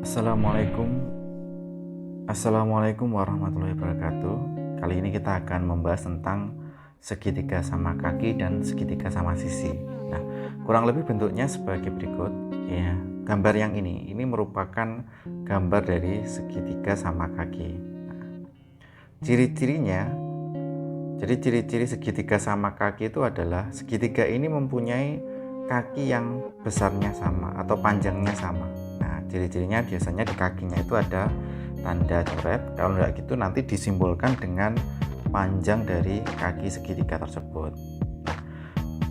Assalamualaikum Assalamualaikum warahmatullahi wabarakatuh. Kali ini kita akan membahas tentang segitiga sama kaki dan segitiga sama sisi. Nah, kurang lebih bentuknya sebagai berikut ya. Gambar yang ini merupakan gambar dari segitiga sama kaki. Nah, ciri-cirinya, jadi ciri-ciri segitiga sama kaki itu adalah segitiga ini mempunyai kaki yang besarnya sama atau panjangnya sama. Nah, ciri-cirinya biasanya di kakinya itu ada tanda coret. Kalau tidak gitu nanti disimbolkan dengan panjang dari kaki segitiga tersebut. Nah,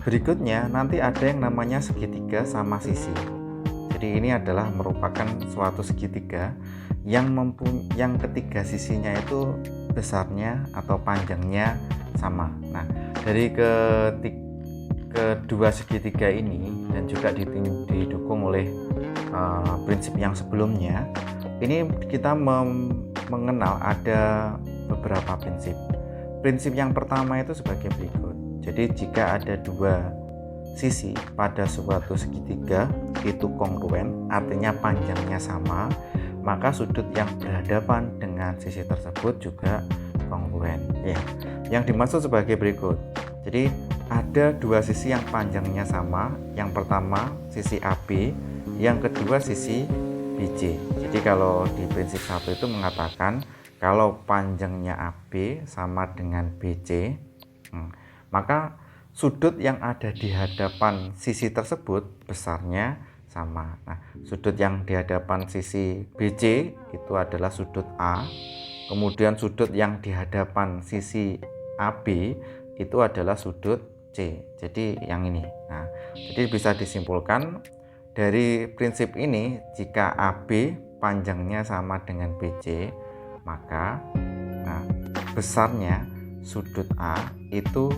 berikutnya nanti ada yang namanya segitiga sama sisi. Jadi ini adalah merupakan suatu segitiga yang ketiga sisinya itu besarnya atau panjangnya sama. Nah, dari kedua segitiga ini dan juga didukung oleh prinsip yang sebelumnya, ini kita mengenal ada beberapa prinsip. Prinsip yang pertama itu sebagai berikut. Jadi jika ada dua sisi pada suatu segitiga itu kongruen, artinya panjangnya sama, maka sudut yang berhadapan dengan sisi tersebut juga kongruen ya. Yang dimaksud sebagai berikut. Jadi ada dua sisi yang panjangnya sama. Yang pertama sisi AB, yang kedua sisi BC. Jadi kalau di prinsip 1 itu mengatakan kalau panjangnya AB sama dengan BC, maka sudut yang ada di hadapan sisi tersebut besarnya sama. Nah, sudut yang di hadapan sisi BC itu adalah sudut A. Kemudian sudut yang di hadapan sisi AB itu adalah sudut C. Jadi yang ini. Nah, jadi bisa disimpulkan dari prinsip ini, jika AB panjangnya sama dengan BC, maka besarnya sudut A itu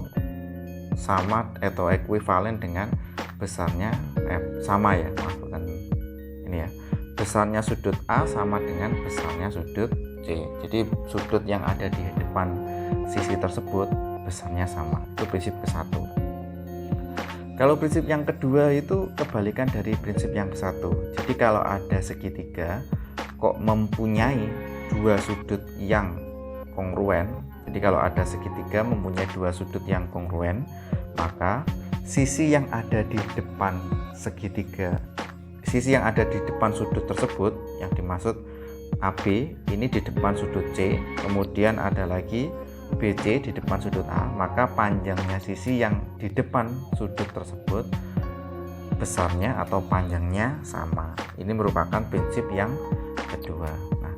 sama atau ekuivalen dengan besarnya sama ya, maksudkan ini ya. Besarnya sudut A sama dengan besarnya sudut C. Jadi sudut yang ada di depan sisi tersebut besarnya sama. Itu prinsip ke-1. Kalau prinsip yang kedua itu kebalikan dari prinsip yang ke-1. Jadi kalau ada segitiga kok mempunyai dua sudut yang kongruen. Jadi kalau ada segitiga mempunyai dua sudut yang kongruen, maka sisi yang ada di depan segitiga, sisi yang ada di depan sudut tersebut yang dimaksud AB ini di depan sudut C, kemudian ada lagi BC di depan sudut A, maka panjangnya sisi yang di depan sudut tersebut besarnya atau panjangnya sama. Ini merupakan prinsip yang kedua. Nah,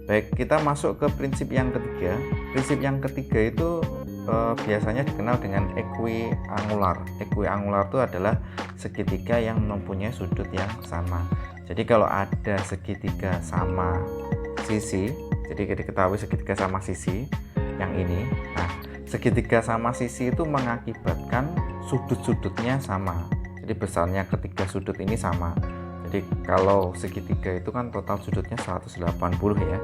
baik, kita masuk ke prinsip yang ketiga. Prinsip yang ketiga itu biasanya dikenal dengan equiangular. Equiangular itu adalah segitiga yang mempunyai sudut yang sama. Jadi kalau ada segitiga sama sisi, jadi kita ketahui segitiga sama sisi yang ini. Nah, segitiga sama sisi itu mengakibatkan sudut-sudutnya sama. Jadi besarnya ketiga sudut ini sama. Jadi kalau segitiga itu kan total sudutnya 180 ya.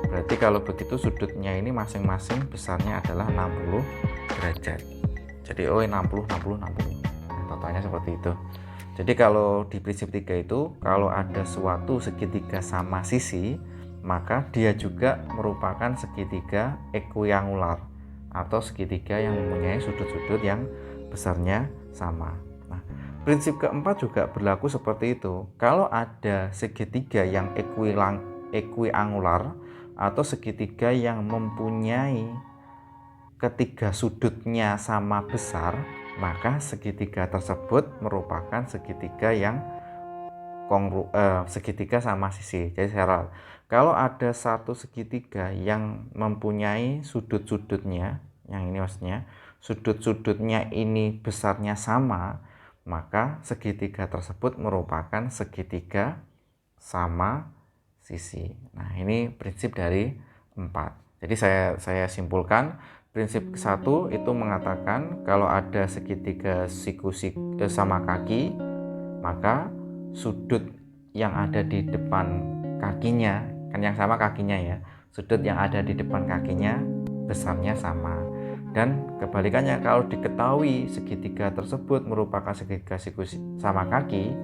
Berarti kalau begitu sudutnya ini masing-masing besarnya adalah 60 derajat. Jadi 60 60 60. Nah, totalnya seperti itu. Jadi kalau di prinsip 3 itu kalau ada suatu segitiga sama sisi, maka dia juga merupakan segitiga equiangular atau segitiga yang mempunyai sudut-sudut yang besarnya sama. Nah, prinsip keempat juga berlaku seperti itu. Kalau ada segitiga yang equiangular atau segitiga yang mempunyai ketiga sudutnya sama besar, maka segitiga tersebut merupakan segitiga yang segitiga sama sisi. Jadi kalau ada satu segitiga yang mempunyai sudut-sudutnya, yang ini maksudnya sudut-sudutnya ini besarnya sama, maka segitiga tersebut merupakan segitiga sama sisi. Nah, ini prinsip dari 4. Jadi saya simpulkan, prinsip ke-1 itu mengatakan kalau ada segitiga sama kaki, maka sudut yang ada di depan kakinya, kan yang sama kakinya ya, sudut yang ada di depan kakinya besarnya sama. Dan kebalikannya, kalau diketahui segitiga tersebut merupakan segitiga sama kaki,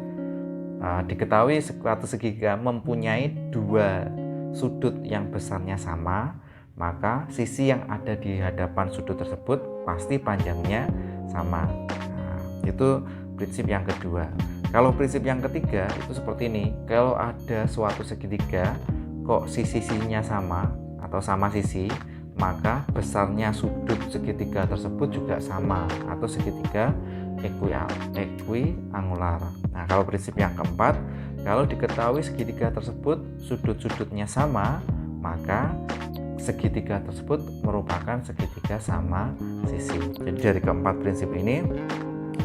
diketahui suatu segitiga mempunyai dua sudut yang besarnya sama, maka sisi yang ada di hadapan sudut tersebut pasti panjangnya sama. Nah, itu prinsip yang kedua. Kalau prinsip yang ketiga itu seperti ini. Kalau ada suatu segitiga kok sisi-sisinya sama atau sama sisi, maka besarnya sudut segitiga tersebut juga sama atau segitiga equiangular. Nah, kalau prinsip yang keempat, kalau diketahui segitiga tersebut sudut-sudutnya sama, maka segitiga tersebut merupakan segitiga sama sisi. Jadi dari keempat prinsip ini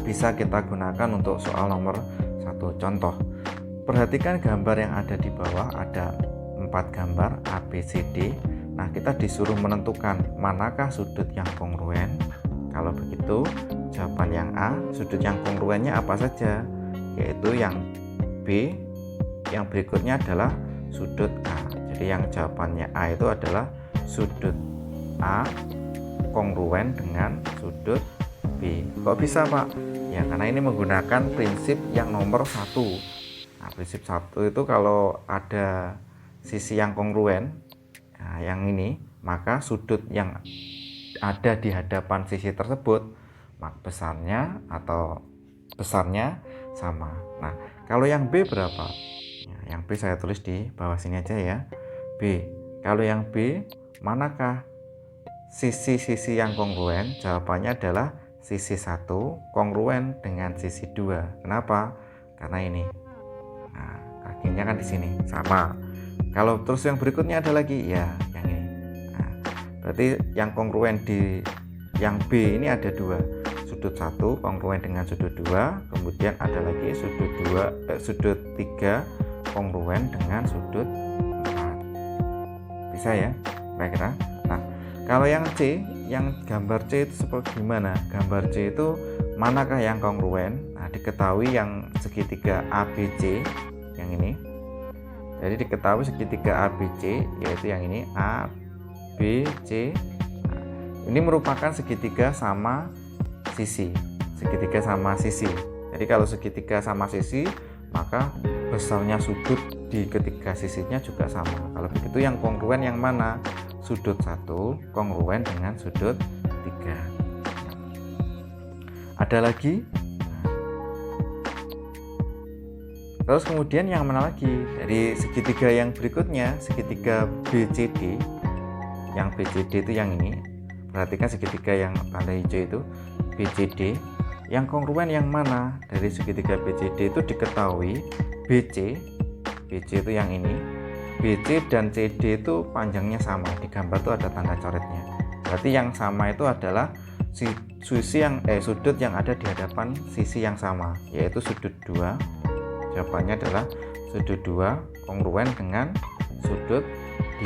bisa kita gunakan untuk soal nomor 1. Contoh, perhatikan gambar yang ada di bawah, ada 4 gambar A, B, C, D. Nah, kita disuruh menentukan manakah sudut yang kongruen. Kalau begitu, jawaban yang A, sudut yang kongruennya apa saja? Yaitu yang B, yang berikutnya adalah sudut A. Jadi yang jawabannya A itu adalah sudut A kongruen dengan sudut B. Kok bisa, Pak? Ya, karena ini menggunakan prinsip yang nomor 1. Nah, prinsip 1 itu kalau ada sisi yang kongruen, nah, yang ini, maka sudut yang ada di hadapan sisi tersebut besarnya sama. Nah, kalau yang B berapa? Nah, yang B saya tulis di bawah sini aja ya. B. Kalau yang B, manakah sisi-sisi yang kongruen? Jawabannya adalah sisi 1 kongruen dengan sisi 2. Kenapa? Karena ini. Nah, kakinya kan di sini sama. Kalau terus yang berikutnya ada lagi, ya yang ini. Nah, berarti yang kongruen di yang B ini ada 2. Sudut 1 kongruen dengan sudut 2, kemudian ada lagi sudut 3 kongruen dengan sudut 4. Bisa ya kira-kira. Nah, kalau yang C, yang gambar C itu seperti gimana? Gambar C itu manakah yang kongruen? Nah, diketahui yang segitiga ABC yang ini. Jadi diketahui segitiga ABC yaitu yang ini A, B, C. Nah, ini merupakan segitiga sama sisi. Segitiga sama sisi. Jadi kalau segitiga sama sisi, maka besarnya sudut di ketiga sisinya juga sama. Kalau begitu yang kongruen yang mana? Sudut 1 kongruen dengan sudut 3. Ada lagi? Terus kemudian yang mana lagi? Dari segitiga yang berikutnya, segitiga BCD. Yang BCD itu yang ini. Perhatikan segitiga yang tanda hijau itu BCD. Yang kongruen yang mana? Dari segitiga BCD itu diketahui BC itu yang ini. BC dan CD itu panjangnya sama. Di gambar itu ada tanda coretnya. Berarti yang sama itu adalah sudut yang ada di hadapan sisi yang sama, yaitu sudut 2. Jawabannya adalah sudut 2 kongruen dengan sudut D.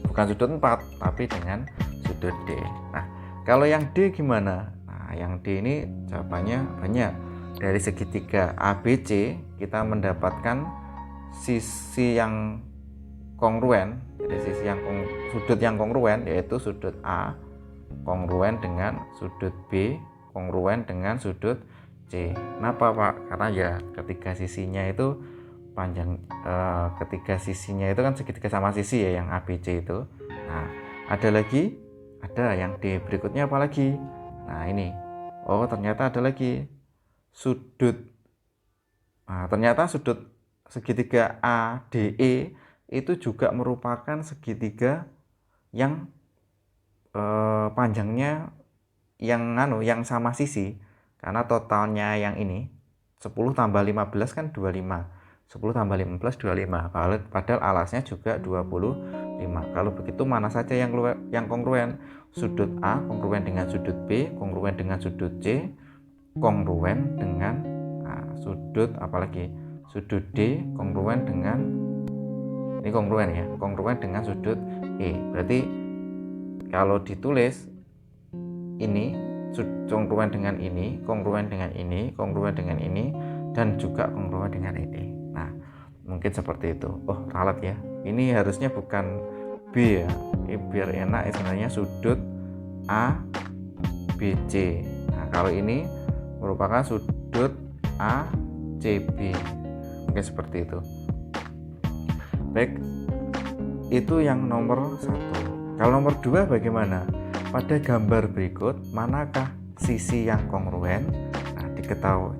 Bukan sudut 4, tapi dengan sudut D. Nah, kalau yang D gimana? Nah, yang D ini jawabannya banyak. Dari segitiga ABC kita mendapatkan sisi yang kongruen. Jadi sudut yang kongruen yaitu sudut A kongruen dengan sudut B kongruen dengan sudut C. Kenapa, Pak? Karena ya ketiga sisinya itu ketiga sisinya itu kan segitiga sama sisi ya, yang ABC itu. Nah, ada lagi, ada yang D berikutnya apa lagi? Nah, ini. Oh, ternyata ada lagi sudut. Nah, ternyata sudut segitiga ADE itu juga merupakan segitiga yang panjangnya yang sama sisi. Karena totalnya yang ini 10 tambah 15 kan 25. 10 tambah 15 25. Padahal alasnya juga 25. Kalau begitu mana saja yang kongruen? Sudut A kongruen dengan sudut B, kongruen dengan sudut C, kongruen dengan sudut apalagi? Sudut D kongruen dengan ini kongruen ya, kongruen dengan sudut E. Berarti kalau ditulis ini kongruen dengan ini, kongruen dengan ini, kongruen dengan ini, dan juga kongruen dengan ini. Nah, mungkin seperti itu. Oh, ralat ya. Ini harusnya bukan B ya. Biar enak sebenarnya sudut A, B, C. Nah, kalau ini merupakan sudut A, C, B. Oke, seperti itu. Baik, itu yang nomor 1. Kalau nomor 2 bagaimana? Pada gambar berikut, manakah sisi yang kongruen? Nah, diketahui.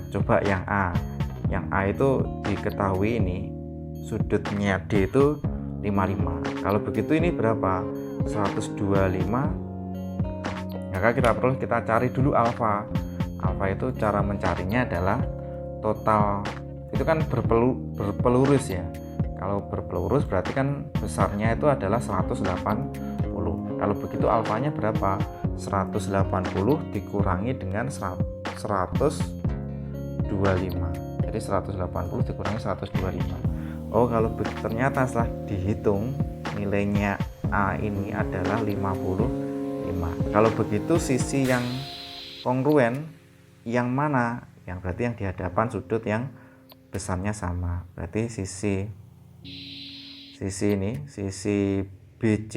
Coba yang A. Yang A itu diketahui ini sudutnya D itu 55. Kalau begitu ini berapa? 125. Maka kita cari dulu alfa. Alfa itu cara mencarinya adalah total, itu kan berpelurus ya. Kalau berpelurus berarti kan besarnya itu adalah 180. Kalau begitu alfanya berapa? 180 dikurangi dengan 125. Jadi 180 dikurangi 125. Oh, kalau ternyata setelah dihitung nilainya A ini adalah 55. Kalau begitu sisi yang kongruen yang mana? Yang berarti yang di hadapan sudut yang besarnya sama. Berarti sisi BC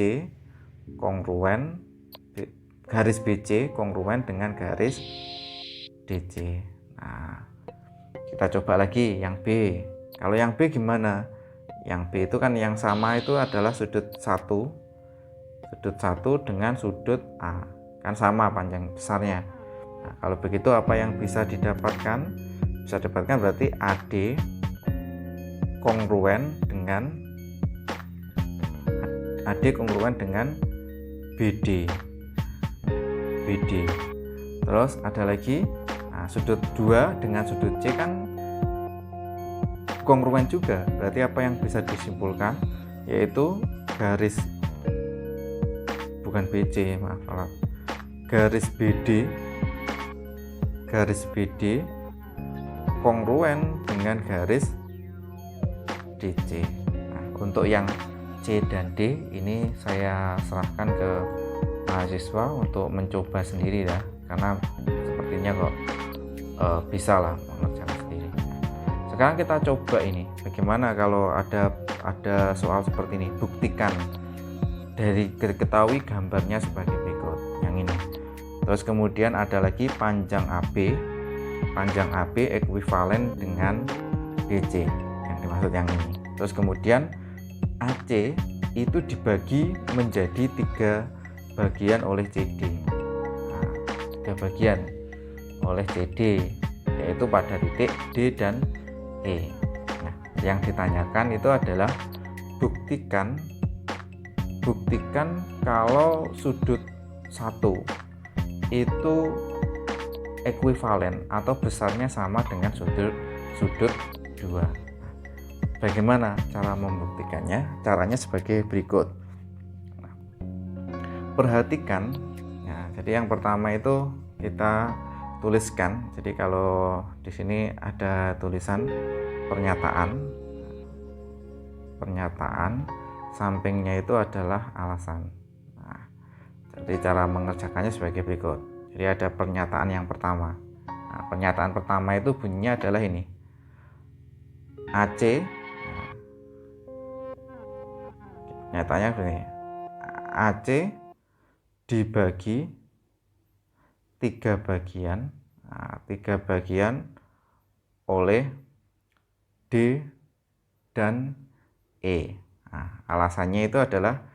kongruen, garis BC kongruen dengan garis DC. Nah, kita coba lagi yang B. Kalau yang B gimana? Yang B itu kan yang sama itu adalah sudut 1 dengan sudut A, kan sama panjang besarnya. Nah, kalau begitu apa yang bisa didapatkan? Bisa didapatkan berarti AD kongruen dengan BD. Terus ada lagi, nah, sudut 2 dengan sudut C kan kongruen juga. Berarti apa yang bisa disimpulkan? Yaitu garis BD kongruen dengan garis DC. Nah, untuk yang C dan D ini saya serahkan ke mahasiswa untuk mencoba sendiri ya, karena sepertinya kok bisa lah mengerjakan sendiri. Sekarang kita coba ini, bagaimana kalau ada soal seperti ini. Buktikan dari diketahui gambarnya sebagai berikut, yang ini. Terus kemudian ada lagi panjang AB ekuivalen dengan BC, yang dimaksud yang ini. Terus kemudian AC itu dibagi menjadi 3 bagian oleh CD. Nah, 3 bagian oleh CD, yaitu pada titik D dan E. Nah, yang ditanyakan itu adalah buktikan kalau sudut 1 itu ekuivalen atau besarnya sama dengan sudut 2. Bagaimana cara membuktikannya? Caranya sebagai berikut. Nah, perhatikan ya, jadi yang pertama itu kita tuliskan. Jadi kalau di sini ada tulisan pernyataan, sampingnya itu adalah alasan. Nah, jadi cara mengerjakannya sebagai berikut. Jadi ada pernyataan yang pertama. Nah, pernyataan pertama itu bunyinya adalah ini. AC, nyatanya begini. AC dibagi 3 bagian. Nah, 3 bagian oleh D dan E. Nah, alasannya itu adalah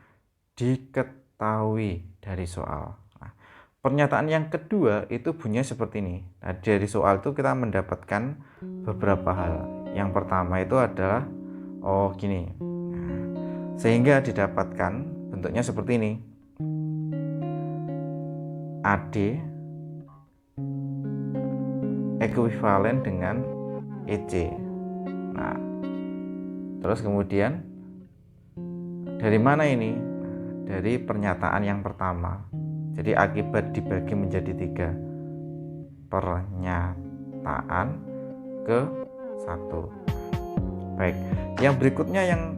diketahui dari soal. Nah, pernyataan yang kedua itu bunyinya seperti ini. Nah, dari soal itu kita mendapatkan beberapa hal. Yang pertama itu adalah gini. Nah, sehingga didapatkan bentuknya seperti ini. AD ekuivalen dengan EC. Nah, terus kemudian dari mana ini? Nah, dari pernyataan yang pertama. Jadi akibat dibagi menjadi 3. Pernyataan ke 1. Baik, yang berikutnya yang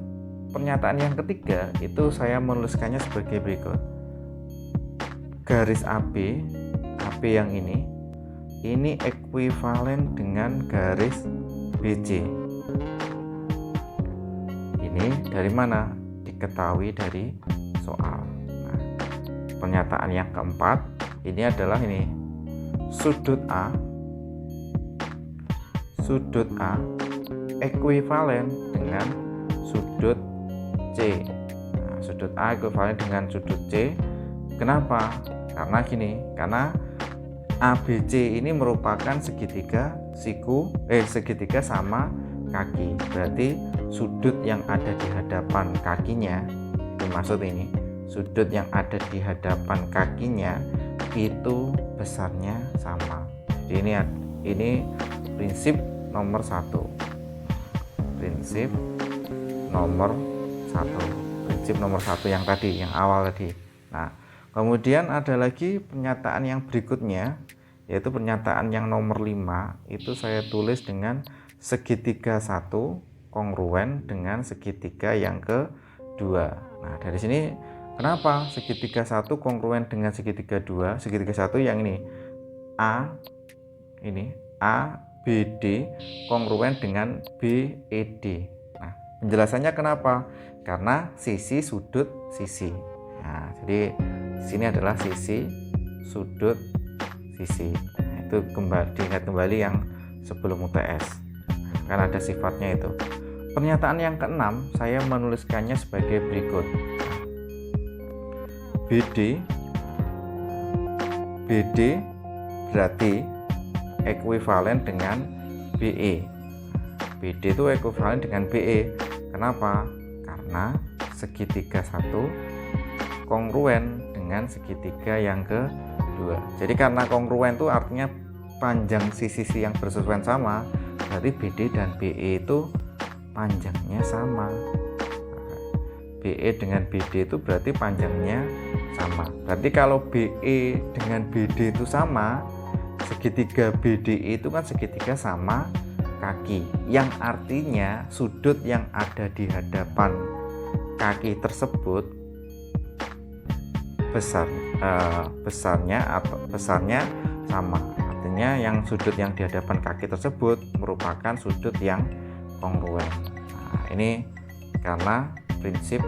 pernyataan yang ketiga itu saya menuliskannya sebagai berikut. Garis AB yang ini ekuivalen dengan garis BC. Ini dari mana? Diketahui dari soal. Nah, pernyataan yang keempat ini adalah ini. Sudut A ekuivalen dengan sudut C. Nah, sudut A ekuivalen dengan sudut C. Kenapa? Karena gini, karena ABC ini merupakan segitiga segitiga sama kaki. Berarti sudut yang ada di hadapan kakinya, dimaksud ini, sudut yang ada di hadapan kakinya itu besarnya sama. Jadi ini prinsip nomor 1. Prinsip nomor 1. Prinsip nomor 1 yang tadi, yang awal tadi. Nah, kemudian ada lagi pernyataan yang berikutnya, yaitu pernyataan yang nomor 5. Itu saya tulis dengan segitiga 1 kongruen dengan segitiga yang kedua. Nah, dari sini kenapa segitiga 1 kongruen dengan segitiga 2? Segitiga 1 yang ini ABD kongruen dengan BED. Nah, penjelasannya kenapa? Karena sisi sudut sisi. Nah, jadi sini adalah sisi sudut sisi. Nah, itu diingat kembali yang sebelum UTS. Kan ada sifatnya itu. Pernyataan yang keenam saya menuliskannya sebagai berikut. BD berarti ekuivalen dengan BE. BD itu ekuivalen dengan BE. Kenapa? Karena segitiga 1 kongruen dengan segitiga yang kedua. Jadi karena kongruen itu artinya panjang sisi yang bersesuaian sama, berarti BD dan BE itu panjangnya sama. BE dengan BD itu berarti panjangnya sama. Berarti kalau BE dengan BD itu sama, segitiga BDE itu kan segitiga sama kaki, yang artinya sudut yang ada di hadapan kaki tersebut besarnya sama. Artinya yang sudut yang di hadapan kaki tersebut merupakan sudut yang kongruen. Nah, ini karena prinsip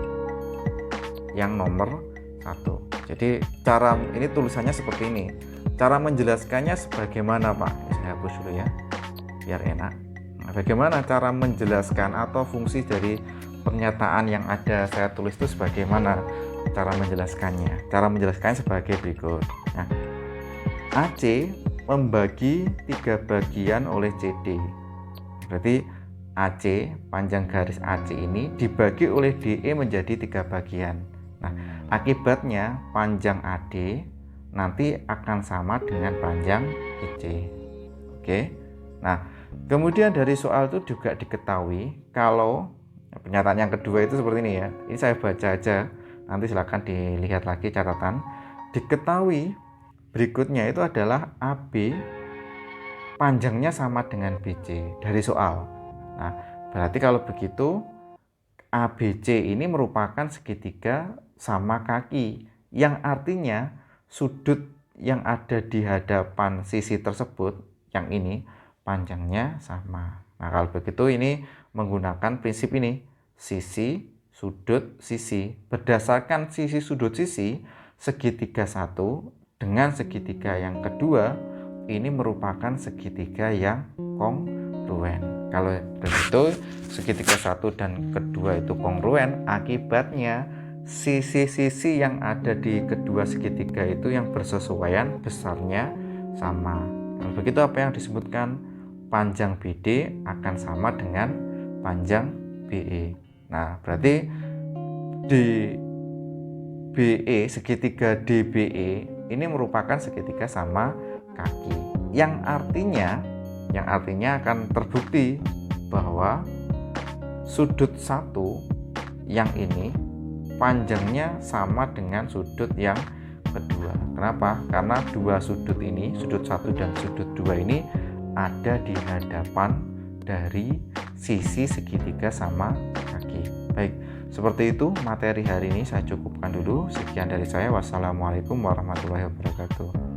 yang nomor 1. Jadi ini tulisannya seperti ini. Cara menjelaskannya sebagaimana, Pak? Saya hapus dulu ya, biar enak. Nah, bagaimana cara menjelaskan atau fungsi dari pernyataan yang ada saya tulis itu sebagaimana cara menjelaskannya? Cara menjelaskannya sebagai berikut. Nah, AC membagi 3 bagian oleh CD. Berarti AC, panjang garis AC ini dibagi oleh DE menjadi 3 bagian. Nah, akibatnya panjang AD nanti akan sama dengan panjang IC. Oke. Nah, kemudian dari soal itu juga diketahui kalau pernyataan yang kedua itu seperti ini ya. Ini saya baca aja. Nanti silakan dilihat lagi catatan. Diketahui berikutnya itu adalah AB panjangnya sama dengan BC dari soal. Nah, berarti kalau begitu ABC ini merupakan segitiga sama kaki, yang artinya sudut yang ada di hadapan sisi tersebut, yang ini panjangnya sama. Nah, kalau begitu ini menggunakan prinsip ini, sisi, sudut, sisi. Berdasarkan sisi, sudut, sisi, segitiga 1 dengan segitiga yang kedua ini merupakan segitiga yang kongruen. Kalau begitu segitiga 1 dan kedua itu kongruen, akibatnya sisi-sisi yang ada di kedua segitiga itu yang bersesuaian besarnya sama. Kalau begitu apa yang disebutkan? Panjang BD akan sama dengan panjang BE. Nah, berarti di BE, segitiga DBE ini merupakan segitiga sama kaki, yang artinya akan terbukti bahwa sudut 1 yang ini panjangnya sama dengan sudut yang kedua. Kenapa? Karena dua sudut ini, sudut 1 dan sudut 2 ini ada di hadapan dari sisi segitiga sama kaki. Baik, seperti itu materi hari ini saya cukupkan dulu. Sekian dari saya. Wassalamualaikum warahmatullahi wabarakatuh.